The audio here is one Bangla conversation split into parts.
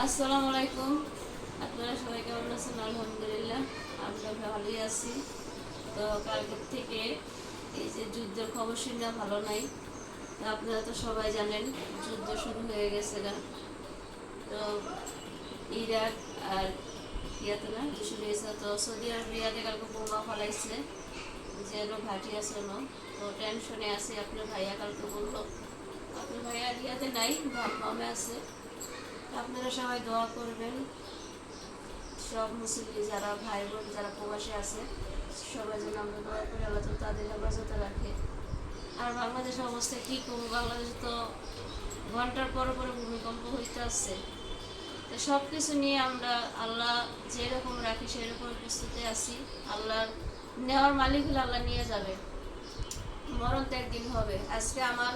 আসসালামু আলাইকুম। আপনারা সবাই কেমন আছেন? আলহামদুলিল্লাহ, আমরা ভালোই আছি। তো কালকের থেকে এই যে যুদ্ধের খবর শুনে ভালো নাই। তো আপনারা তো সবাই জানেন যুদ্ধ শুরু হয়ে গেছে না। তো ইরাক আর ইয়াতে না শুরু হয়েছে। তো সৌদি আরব রিয়াদে কালকে বোমা ফলাইছে, যেন ঘাঁটি আছে না। তো টেনশনে আছে। আপনার ভাইয়া কালকে বললো, আপনার ভাইয়া রিয়াদে নাই, ভাবমামে আছে। আপনারা সবাই দোয়া করবেন। সব মুসলিম যারা ভাই বোন যারা প্রবাসী আছে সবাই যেন আমরা দোয়া করে আল্লাহ তো তাদের হেফাজতে রাখে। আর বাংলাদেশের অবস্থা কী করবো, বাংলাদেশে তো ঘন্টার পরে পরে ভূমিকম্প হইতে আসছে। তো সব কিছু নিয়ে আমরা আল্লাহ যেরকম রাখি সেরকম প্রস্তুতে আছি। আল্লাহর নেওয়ার মালিক হলে আল্লাহ নিয়ে যাবে, মরণ তো একদিন হবে। আজকে আমার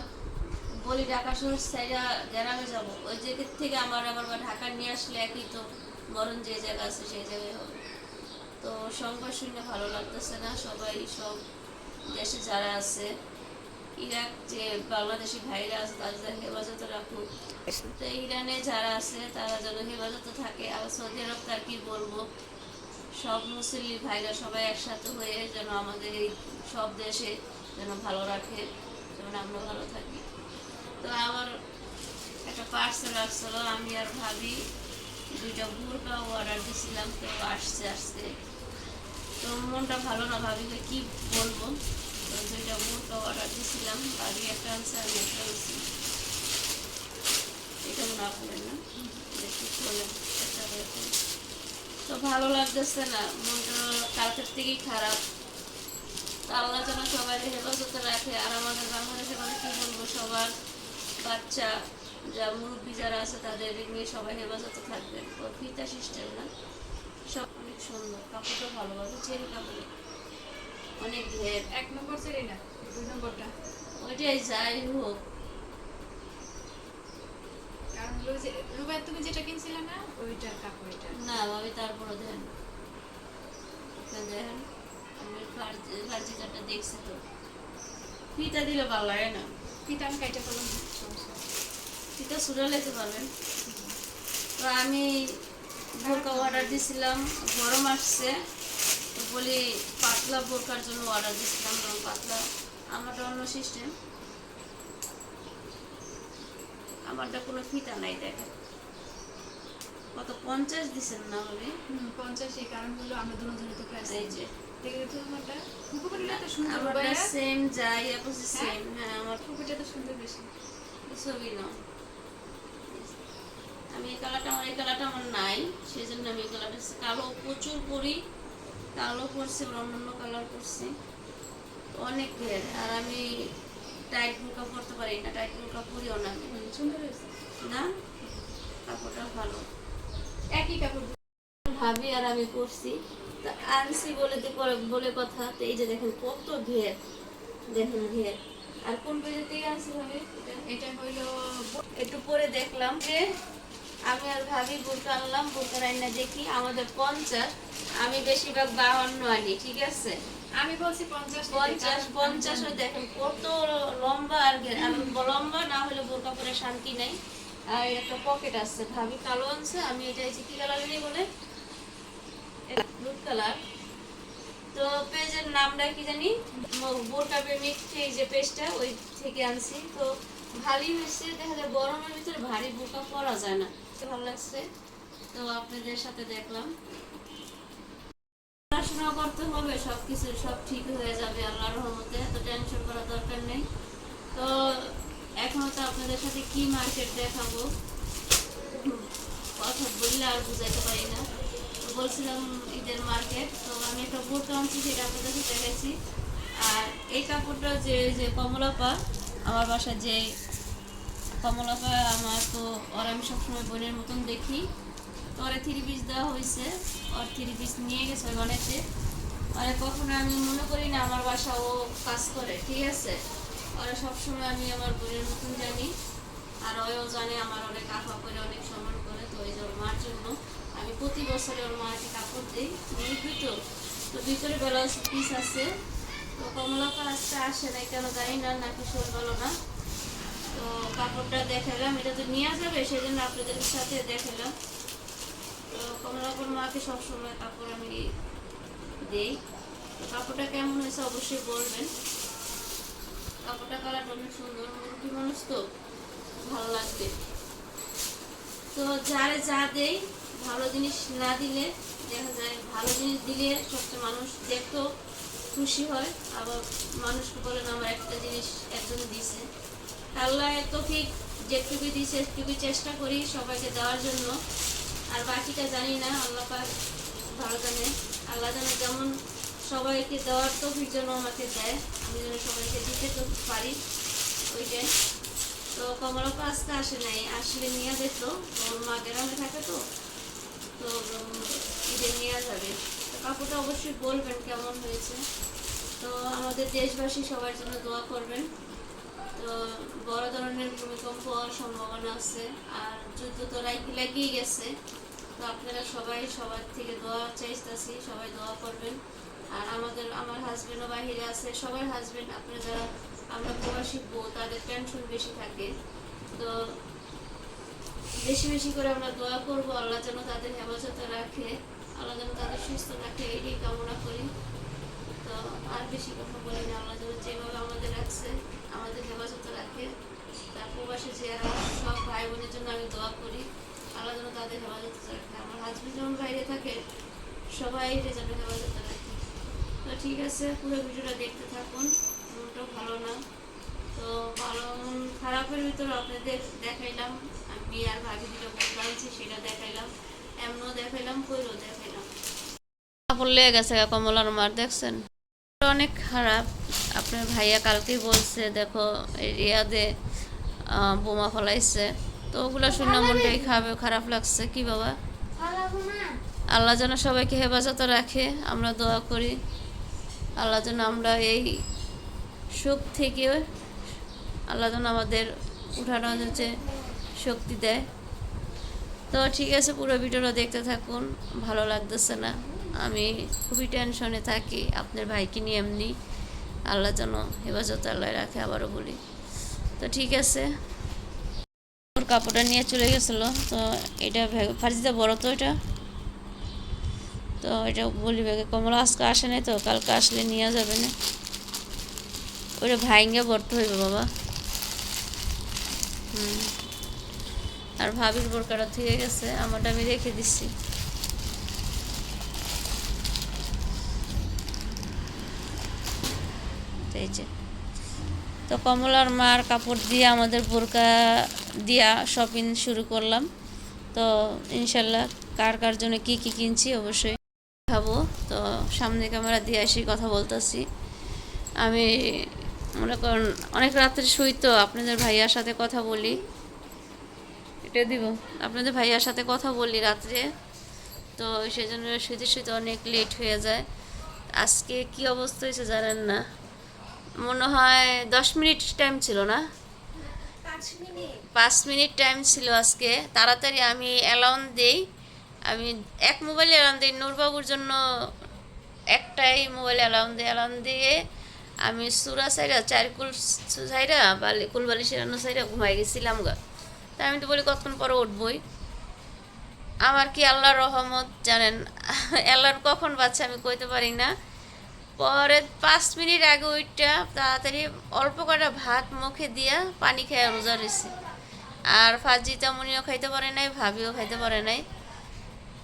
বলি ঢাকা শহর সাইডা গ্রামে যাবো, ওই জায়গার থেকে আমার আবার ঢাকা নিয়ে আসলে একই তো, মরণ যে জায়গা আছে সেই জায়গায় হবে। তো সংবাদ শুনে ভালো লাগতেছে না। সবাই সব দেশে যারা আছে, ইরাক যে বাংলাদেশি ভাইরা আছে তাদের হেফাজতে রাখুক। তো ইরানে যারা আছে তারা যেন হেফাজতে থাকে। আর সৌদি আরব তার কি বলবো, সব মুসলিম ভাইরা সবাই একসাথে হয়ে যেন আমাদের এই সব দেশে যেন ভালো রাখে, যেন আমরা ভালো থাকি। তো আমার একটা পার্সেল আসছিল, আমি আর ভাবি দুইটা বোরকা অর্ডার দিয়েছিলাম, তো আসছে আজকে। তো মনটা ভালো না, ভাবিকে কি বলবো। তো দুইটা বোরকা অর্ডার দিয়েছিলাম, ভাবি একটা আনছে আমি একটা আনছি। এটা মনে আপনার না দেখি বলেন একটা হয়েছে। তো ভালো লাগতেছে না, মনটা কালকের থেকেই খারাপ। তো আল্লাহ যেন সবাই হেফাজতে রাখে। আর আমাদের বাংলাদেশে মানে কি বলবো, সবার বাচ্চা যা মুরব্বী যারা আছে তাদের নিয়ে সবাই হেফাজতে থাকবেন। ও ফিতা সিস্টেম না, সব অনেক সুন্দর, কাপড়টা ভালোভাবে চেরি কাপড়ে অনেক ঘের। 1 নম্বর চেরি না, 2 নম্বরটা। ওইটাই যাই হোক। কারণ হলো যে রুবাই তুমি যেটা কিনছিলে না ওইটার কাপড় এটা না ভাবি, তারপরে দেখেন দেখেন আমি ফার্জি কাটটা দেখছি তো, ফিতা দিলে ভালো লাগে না। ফিতা আমি কাইটা করলাম, সমস্যা ফিতা সুরা লেতে পারবেন। তো আমি বোরকা অর্ডার দিয়েছিলাম, গরম আসছে তো বলি পাতলা বোরকার জন্য অর্ডার দিয়েছিলাম, কারণ পাতলা আমারটা অন্য সিস্টেম, আমারটা কোনো ফিতা নাই। দেখেন কত 50 দিচ্ছেন না ভাবি? 50। এই কারণ হলো আমরা দুজনে তো খাইছি। এই যে দেখে তো তোমারটা ফুকুপুরিটা তো সুন্দর, আমারটা রুবাইয়া সেম যাই আপু, সেম। হ্যাঁ আমার ফুকুটা তো সুন্দর বেশি। ছবি নাও। আমি এই কালারটা, আমার এই কালারটা আমার নাই, সেই জন্য আমি এই কালারটা কালো প্রচুর পরি, কালো পরছি, অন্যান্য কালার পরছি, অনেক ঘের। আর আমি টাইট বোরকা পরতে পারি না, টাইট বোরকা পরিও না আমি। সুন্দর হয়েছে না, কাপড়টা ভালো। একই কাপড়। ভাবি আর আমি পরছি, তা আনছি বলে বলে কথা। তো এই যে দেখেন কত ঘের, দেখেন ঘের। আর কোন পেজে থেকে আনছি ভাবি? এটা হইলো একটু পরে দেখলাম যে আমি আর ভাবি বোরকা আনলাম, বোরকা রান্না দেখি আমাদের 50, আমি বেশিরভাগ 52 আনি, ঠিক আছে। আমি বলছি 50 50 দেখেন কত লম্বা। আর আমি লম্বা না হলে বোরকা পরে শান্তি নাই। আর একটা পকেট আছে, ভাবি কালো আনছে, আমি এটা কি কালার জানি বলে, ব্লু কালার। তো পেজের নামটা কি জানি, বোরকা প্রেমিক এই যে পেজটা, ওই থেকে আনছি। তো ভালোই হয়েছে, দেখা যায় গরমের ভিতরে ভারী বোরকা পরা যায় না, ভালো লাগছে। তো আপনাদের সাথে দেখলাম, পড়াশোনা করতে হবে, সবকিছু সব ঠিক হয়ে যাবে আল্লাহর রহমতে, এত টেনশন করার দরকার নেই। তো এখনো তো আপনাদের সাথে কি মার্কেট দেখাবো, কথা বললে আর বুঝাইতে পারি না। তো বলছিলাম ঈদের মার্কেট, তো আমি একটা বোরকা আনছি, সেটা আপনাদের সাথে দেখাইছি। আর এই কাপড়টা যে যে কমলাপা, আমার বাসায় যে কমলাপা, আমার তো ওর আমি সবসময় বোনের মতন দেখি। তো ওরা 3 পিস দেওয়া হয়েছে, ওর 3 পিস নিয়ে গেছে ওই বানাইতে। আর কখনো আমি মনে করি না আমার বাসা ও কাজ করে, ঠিক আছে। ওরা সবসময় আমি আমার বোনের মতন জানি, আর ওও জানে আমার অনেক আফা করে, অনেক সম্মান করে। তো এই যে ওর মার জন্য আমি প্রতি বছরে ওর মাকে কাপড় দিই, নিবি তো। তো ভিতরে ব্লাউজ পিস আছে। তো কমলাপা আজকে আসে নাই কেন জানি না, নাকি শোল ভালো না। তো কাপড়টা দেখালাম, এটা তো নিয়ে যাবে সেজন্য আপনাদের সাথে দেখালাম। তো কমলাপুর মাকে সবসময় কাপড় আমি দেই। তো কাপড়টা কেমন হয়েছে অবশ্যই বলবেন। কাপড়টা কালারটা অনেক সুন্দর, মুরগি মানুষ তো ভালো লাগবে। তো যারে যা দেই, ভালো জিনিস না দিলে দেখা যায়, ভালো জিনিস দিলে সবচেয়ে মানুষ দেখতেও খুশি হয়। আবার মানুষকে বলেন আমার একটা জিনিস একজন দিছে, আল্লাহ তো ঠিক যেটুকু দিছে সেটুকু চেষ্টা করি সবাইকে দেওয়ার জন্য। আর বাকিটা জানি না, আল্লাহ পাক ভালো জানে। আল্লাহ জানে যেমন সবাইকে দেওয়ার তো জন্য আমাকে দেয়, আমি যেন সবাইকে দিতে তো পারি ওইটাই। তো কমলাপা আজকে আসে নাই, আসলে নিয়ে যেত, ওর মা গ্রামে থাকে তো তো ঈদে নিয়ে যাবে। তো কাপড়টা অবশ্যই বলবেন কেমন হয়েছে। তো আমাদের দেশবাসী সবার জন্য দোয়া করবেন। তো বড় ধরনের ভূমিকম্প হওয়ার সম্ভাবনা আছে, আর যুদ্ধ তো লাগিয়ে গেছে। তো আপনারা সবাই সবার থেকে দোয়া চাইতেছি, সবাই দোয়া করবেন। আর আমার হাজবেন্ডও বাহিরে আছে, সবার হাজবেন্ড, আপনারা যারা আমরা প্রবাসী বউ, তাদের টেনশন বেশি থাকে। তো বেশি বেশি করে আমরা দোয়া করব, আল্লাহ যেন তাদের হেফাজতে রাখে, আল্লাহ যেন তাদের সুস্থ রাখে, এটাই কামনা করি। তো আর বেশি কথা বলি না, আল্লাহ যেন যেভাবে আমাদের রাখছে আমাদের হেফাজতে রাখে। তার প্রবাসী যারা সব ভাই বোনের জন্য আমি দোয়া করি, আল্লাহ যেন তাদের হেফাজতে রাখে। আমার হাজবেন্ড যেমন বাইরে থাকে, সবাই যেন হেফাজতে রাখে। তো ঠিক আছে, পুরো ভিডিওটা দেখতে থাকুন। মনটাও ভালো না, তো ভালো খারাপের ভিতরে আপনাদের দেখাইলাম। আমি আর ভাবি যেটা বলছি সেটা দেখাইলাম, এমনও দেখাইলাম, কইরও দেখাইলাম। কাপড় লেগে গেছে কমলার মার, দেখছেন অনেক খারাপ। আপনার ভাইয়া কালকেই বলছে দেখো রিয়াদে বোমা ফলাইছে। তো ওগুলো শুনে মনটাই খারাপ লাগছে। কি বাবা, আল্লাহ যেন সবাইকে হেফাজতে রাখে, আমরা দোয়া করি আল্লাহ যেন আমরা এই সুখ থেকে আল্লাহ যেন আমাদের উঠানোর যে শক্তি দেয়। তো ঠিক আছে, পুরো ভিডিওটা দেখতে থাকুন। ভালো লাগতেছে না, আমি খুবই টেনশনে থাকি আপনার ভাইকে নিয়ে। এমনি আল্লাহ যেন হেফাজত আল্লাহ রাখে, আবারও বলি। তো ঠিক আছে, ওর কাপড়টা নিয়ে চলে গেছিলো। তো এটা ফার্জিতে বড়, তো এটা তো এটা বলি ব্যাগে কমলা আজকে আসে নাই, তো কালকে আসলে নিয়ে যাবে না, ওটা ভাইঙ্গে ভরতে হইবে বাবা। আর ভাবির বোরকাটা থেকে গেছে, আমারটা আমি রেখে দিচ্ছি। এই যে, তো কমলার মার কাপড় দিয়ে আমাদের বোরকা দিয়া শপিং শুরু করলাম। তো ইনশাল্লাহ কার কার জন্য কি কি কিনছি অবশ্যই খাবো। তো সামনে ক্যামেরা দিয়ে এসে কথা বলতেছি। আমি মনে করেন অনেক রাত্রে শুই, তো আপনাদের ভাইয়ার সাথে কথা বলি, এটা দিব, আপনাদের ভাইয়ার সাথে কথা বলি রাত্রে। তো সেজন্য শুতে শুতে অনেক লেট হয়ে যায়। আজকে কি অবস্থা হয়েছে জানেন না, মনে হয় 10 মিনিট টাইম ছিল না, 5 মিনিট টাইম ছিল আজকে। তাড়াতাড়ি আমি অ্যালার্ম দিই, আমি এক মোবাইলে অ্যালার্ম দিই, নূরবাবুর জন্য একটাই মোবাইল অ্যালার্ম দিয়ে আমি সুরা সাইরা চারকুল সাইরা কুলবালি সেরানো সাইরা ঘুমাই গেছিলাম গা। তা আমি তো বলি কতক্ষণ পরে উঠবই। আমার কি আল্লাহর রহমত জানেন, অ্যালার্ম কখন বাচ্চা আমি কইতে পারি না। পরে 5 মিনিট আগে ওইটা তাড়াতাড়ি অল্প কটা ভাত মুখে দিয়া পানি খেয়ে রোজা রয়েছি। আর ফাজি তেমনিও খাইতে পারে নাই, ভাবিও খাইতে পারে নাই।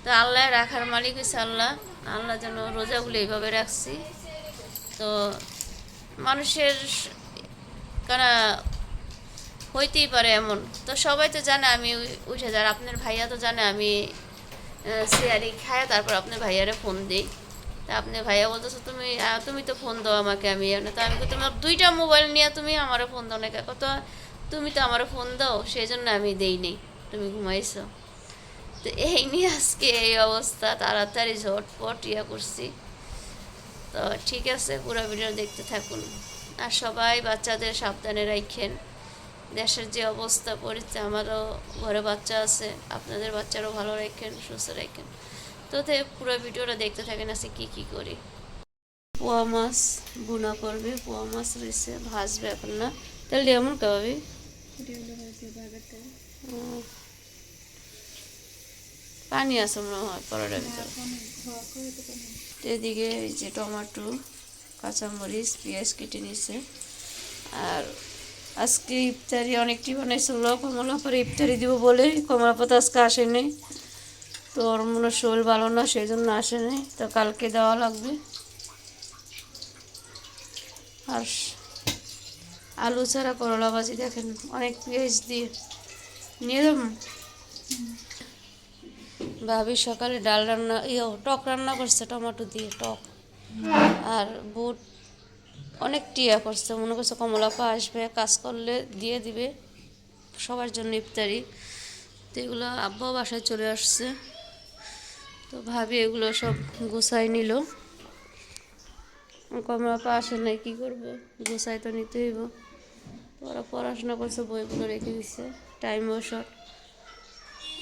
তো আল্লাহ রাখার মালিক হয়েছে আল্লাহ, আল্লাহ যেন রোজাগুলো এইভাবে রাখছি। তো মানুষের কারণ হইতেই পারে এমন, তো সবাই তো জানে আমি উঠে যাই, আপনার ভাইয়া তো জানে আমি সিয়ারি খায় তারপর আপনার ভাইয়ারে ফোন দিই। তা আপনি ভাইয়া বলতেছো তুমি তো ফোন দাও আমাকে, আমি তো আমি তোমার 2টা মোবাইল নিয়ে তুমি আমারও ফোন দাও না, কত তুমি তো আমারও ফোন দাও, সেই জন্য আমি দেই নেই, তুমি ঘুমাইছো। তো এই নিয়ে আজকে এই অবস্থা, তাড়াতাড়ি ঝটপট করছি। তো ঠিক আছে, পুরো ভিডিও দেখতে থাকুন। আর সবাই বাচ্চাদের সাবধানে রাখেন, দেশের যে অবস্থা পড়েছে, আমারও ঘরে বাচ্চা আছে, আপনাদের বাচ্চারও ভালো রাখেন, সুস্থ রাখেন। তো পুরো ভিডিওটা দেখতে থাকেন আজকে কী কী করি। পোয়া মাছ ভুনা করবে, পোয়া মাছ রয়েছে, ভাজবে এখন না, তাহলে এমন খাওয়াবি এটা হলো হয়েছে বার্গারটা। পানি আছে মনে হয় পরোটার না ভিতরে। এখন খাওয়া করে তো কোনো এদিকে এই যে টমেটো, কাঁচামরিচ, পেঁয়াজ কেটে নিছে। আর আজকে ইফতারি অনেকটি বানাইছিল, কমলা পরে ইফতারি দিব বলে কমলাপা তো আজকে আসেনি। তো ওর মনে হয় শরীর ভালো না, সেই জন্য আসেনি, তো কালকে দেওয়া লাগবে। আর আলু ছাড়া করলা ভাজি দেখেন অনেক পেঁয়াজ দিয়ে নিয়ে যাব। ভাবি সকালে ডাল রান্না টক রান্না করছে টমেটো দিয়ে টক। আর বুট অনেক টিয়া করছে, মনে করছে কমলাপা আসবে কাজ করলে দিয়ে দিবে সবার জন্য ইফতারি। তো এগুলো আব্বাও বাসায় চলে আসছে, তো ভাবি এগুলো সব গুছাই নিল। কমলাপা আসে নাই, কী করবো, গুছাই তো নিতে হইব। ওরা পড়াশোনা করছে, বইগুলো রেখে দিচ্ছে, টাইমও শর্ট।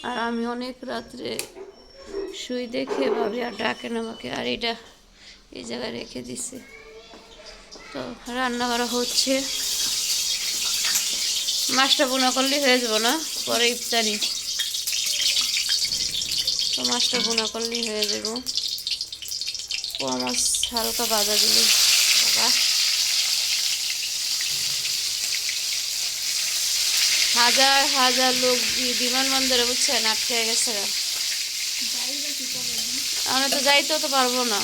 আর আমি অনেক রাত্রে শুই দেখে ভাবি আর ডাকেন আমাকে, আর এটা এই জায়গায় রেখে দিছে। তো রান্না করা হচ্ছে, মাছটা বোনা করলে হয়ে যাবো না পরে ইফতারি, তো মাছটা বোনা করলেই হয়ে যাব। পোয়া মাছ হালকা ভাজা দিলে বাবা। হাজার হাজার লোক বিমানবন্দরে বুঝছেন আটকে গেছে। আমরা তো যাইতেও তো পারবো না,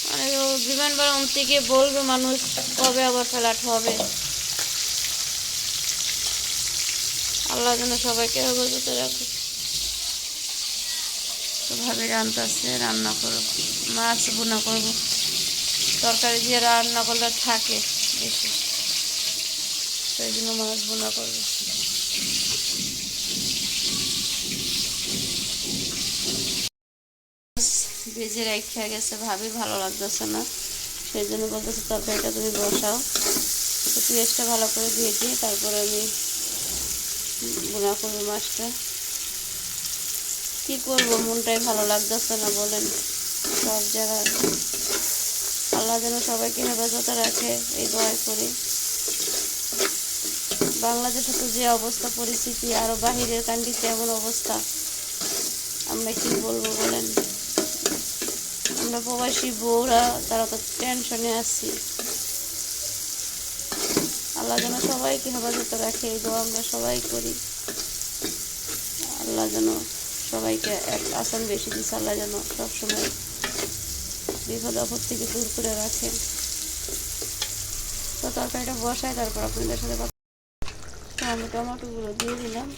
মানে ও বিমানবন্দর থেকে বলবে মানুষ কবে আবার ফ্লাইট হবে। আল্লাহ যেন সবাইকে হেফাজত রাখে। তো ভাবে রান্নাছে, রান্না করব, মাছ বোনা করব, তরকারি দিয়ে রান্না করলে থাকে বেশি, সেই জন্য মাছ বোনা করবো। ভেজে রেখে গেছে ভাবি, ভালো লাগতেছে না, সেই জন্য বলতেছে তরকারিটা তুমি বসাও। তো পেঁয়াজটা ভালো করে দিয়ে দিই, তারপরে আমি বোনা করবো মাছটা। কী করবো, মনটাই ভালো লাগতেছে না বলেন। সব জায়গায় আল্লাহ যেন সবাইকে হেফাজতে রাখে এই দোয়া করি। বাংলাদেশে তো যে অবস্থা পরিস্থিতি, আরও বাহিরের কান্ট্রিতে এমন অবস্থা, আমরা কি বলবো বলেন। আমরা প্রবাসী বউরা তারা তো টেনশনে আছি। আল্লাহ যেন সবাইকে হেফাজতে রাখে এই দোয়া আমরা সবাই করি। আল্লাহ যেন সবাইকে এক আসান বেশি দিচ্ছে, আল্লাহ যেন সবসময় বিপদ আপদ থেকে দূর করে রাখে। তো তরকারিটা বসায়, তারপর আপনাদের সাথে কথা। তো আমি টমেটোগুলো দিয়ে দিলাম,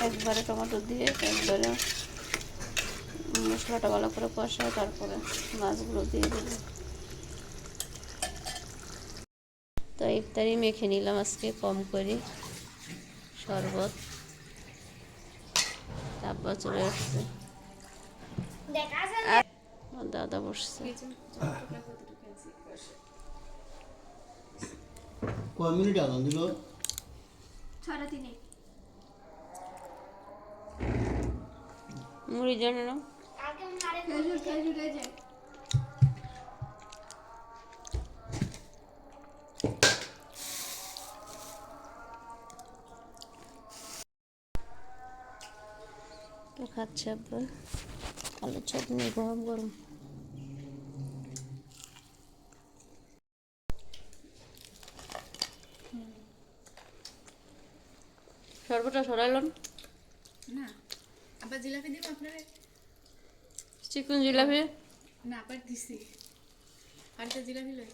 একবারে টমেটো দিয়ে একবারে মশলাটা ভালো করে কষায়, তারপরে মাছগুলো দিয়ে দিলাম। তো ইফতারি মেখে নিলাম আজকে কম করে শরবত। তারপর চলে আসছে আর দাদা বসছে। কয় মিনিট আগান দিল? 6:03 মুড়ি জানো না, খেজুর খেজুর এই যে তো খাচ্ছে আব্বা আলু চাটনি গরম গরম। শরবতটা সরাইলাম না আবার জিলাপি দিব আপনারে। চিকন জিলাপি। না আবার দিছি আরেকটা জিলাপি লই।